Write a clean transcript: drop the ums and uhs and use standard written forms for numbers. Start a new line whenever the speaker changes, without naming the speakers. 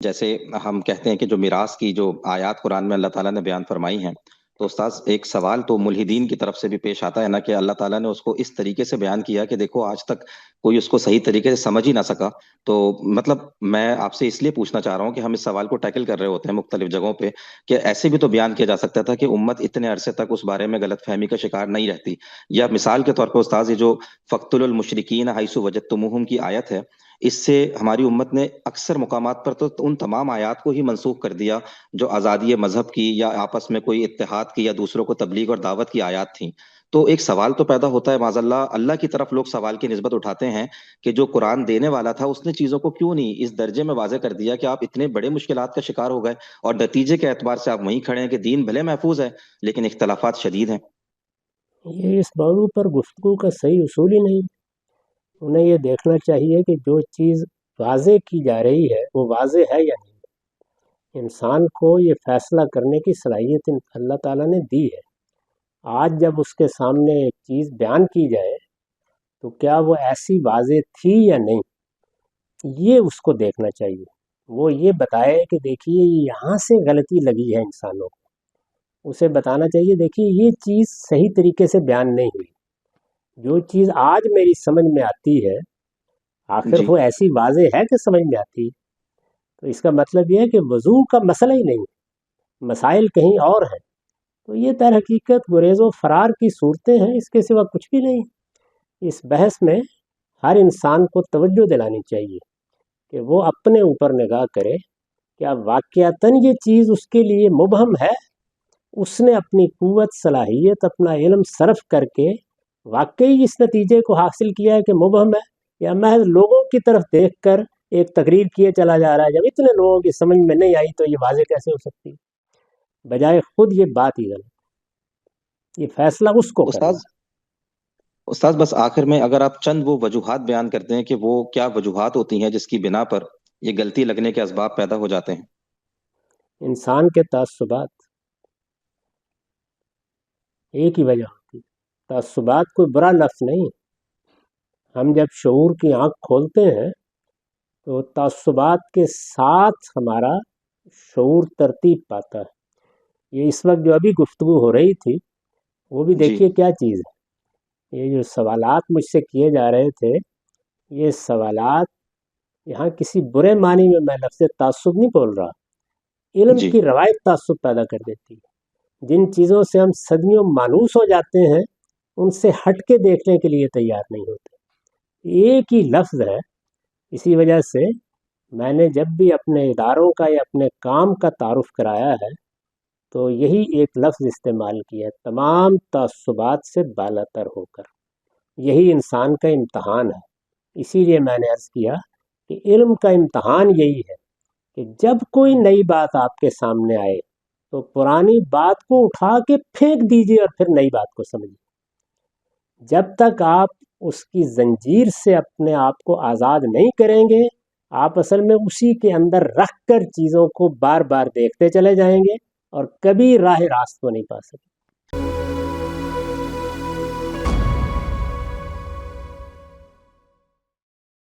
جیسے ہم کہتے ہیں کہ جو میراث کی جو آیات قرآن میں اللہ تعالیٰ نے بیان فرمائی ہیں، تو استاذ ایک سوال تو ملحدین کی طرف سے بھی پیش آتا ہے نا کہ اللہ تعالیٰ نے اس کو اس طریقے سے بیان کیا کہ دیکھو آج تک کوئی اس کو صحیح طریقے سے سمجھ ہی نہ سکا۔ تو مطلب میں آپ سے اس لیے پوچھنا چاہ رہا ہوں کہ ہم اس سوال کو ٹیکل کر رہے ہوتے ہیں مختلف جگہوں پہ کہ ایسے بھی تو بیان کیا جا سکتا تھا کہ امت اتنے عرصے تک اس بارے میں غلط فہمی کا شکار نہیں رہتی۔ یا مثال کے طور پر استاذ، یہ جو فقتل المشرکین حیث وجدتموہم کی آیت ہے، اس سے ہماری امت نے اکثر مقامات پر تو ان تمام آیات کو ہی منسوخ کر دیا جو آزادی مذہب کی یا آپس میں کوئی اتحاد کی یا دوسروں کو تبلیغ اور دعوت کی آیات تھیں۔ تو ایک سوال تو پیدا ہوتا ہے، معاذ اللہ اللہ کی طرف لوگ سوال کی نسبت اٹھاتے ہیں کہ جو قرآن دینے والا تھا اس نے چیزوں کو کیوں نہیں اس درجے میں واضح کر دیا کہ آپ اتنے بڑے مشکلات کا شکار ہو گئے اور نتیجے کے اعتبار سے آپ وہیں کھڑے ہیں کہ دین بھلے محفوظ ہے لیکن اختلافات شدید ہیں۔
یہ اس موضوع پر گفتگو کا صحیح اصول ہی نہیں۔ انہیں یہ دیکھنا چاہیے کہ جو چیز واضح کی جا رہی ہے وہ واضح ہے یا نہیں۔ انسان کو یہ فیصلہ کرنے کی صلاحیت اللہ تعالیٰ نے دی ہے۔ آج جب اس کے سامنے ایک چیز بیان کی جائے تو کیا وہ ایسی واضح تھی یا نہیں، یہ اس کو دیکھنا چاہیے۔ وہ یہ بتائے کہ دیکھیے یہاں سے غلطی لگی ہے انسانوں کو، اسے بتانا چاہیے دیکھیے یہ چیز صحیح طریقے سے بیان نہیں ہوئی۔ جو چیز آج میری سمجھ میں آتی ہے آخر
جی
وہ ایسی واضح ہے کہ سمجھ میں آتی ہے، تو اس کا مطلب یہ ہے کہ وضو کا مسئلہ ہی نہیں، مسائل کہیں اور ہیں۔ تو یہ در حقیقت گریز و فرار کی صورتیں ہیں، اس کے سوا کچھ بھی نہیں۔ اس بحث میں ہر انسان کو توجہ دلانی چاہیے کہ وہ اپنے اوپر نگاہ کرے، کیا واقعتاً یہ چیز اس کے لیے مبہم ہے؟ اس نے اپنی قوت، صلاحیت، اپنا علم صرف کر کے واقعی اس نتیجے کو حاصل کیا ہے کہ مبہم ہے، یا محض لوگوں کی طرف دیکھ کر ایک تقریر کیے چلا جا رہا ہے؟ جب اتنے لوگوں کی سمجھ میں نہیں آئی تو یہ واضح کیسے ہو سکتی؟ بجائے خود یہ بات ہی غلط، یہ فیصلہ اس کو کرنا
استاذ، استاذ بس آخر میں اگر آپ چند وہ وجوہات بیان کرتے ہیں کہ وہ کیا وجوہات ہوتی ہیں جس کی بنا پر یہ غلطی لگنے کے اسباب پیدا ہو جاتے ہیں۔
ہے۔ انسان کے تعصبات ایک ہی وجہ ہوتی ہے۔ تعصبات کوئی برا لفظ نہیں۔ ہم جب شعور کی آنکھ کھولتے ہیں تو تعصبات کے ساتھ ہمارا شعور ترتیب پاتا ہے۔ یہ اس وقت جو ابھی گفتگو ہو رہی تھی وہ بھی
جی
دیکھیے کیا چیز ہے۔ یہ جو سوالات مجھ سے کیے جا رہے تھے، یہ سوالات یہاں کسی برے معنی میں لفظ تعصب نہیں بول رہا، علم
جی
کی روایت تعصب پیدا کر دیتی ہے۔ جن چیزوں سے ہم صدیوں مانوس ہو جاتے ہیں ان سے ہٹ کے دیکھنے کے لیے تیار نہیں ہوتے۔ ایک ہی لفظ ہے، اسی وجہ سے میں نے جب بھی اپنے اداروں کا یا اپنے کام کا تعارف کرایا ہے تو یہی ایک لفظ استعمال کیا ہے، تمام تعصبات سے بالاتر ہو کر۔ یہی انسان کا امتحان ہے۔ اسی لیے میں نے عرض کیا کہ علم کا امتحان یہی ہے کہ جب کوئی نئی بات آپ کے سامنے آئے تو پرانی بات کو اٹھا کے پھینک دیجیے اور پھر نئی بات کو سمجھیے۔ جب تک آپ اس کی زنجیر سے اپنے آپ کو آزاد نہیں کریں گے، آپ اصل میں اسی کے اندر رکھ کر چیزوں کو بار بار دیکھتے چلے جائیں گے اور کبھی راہ راست کو نہیں پا سکتے۔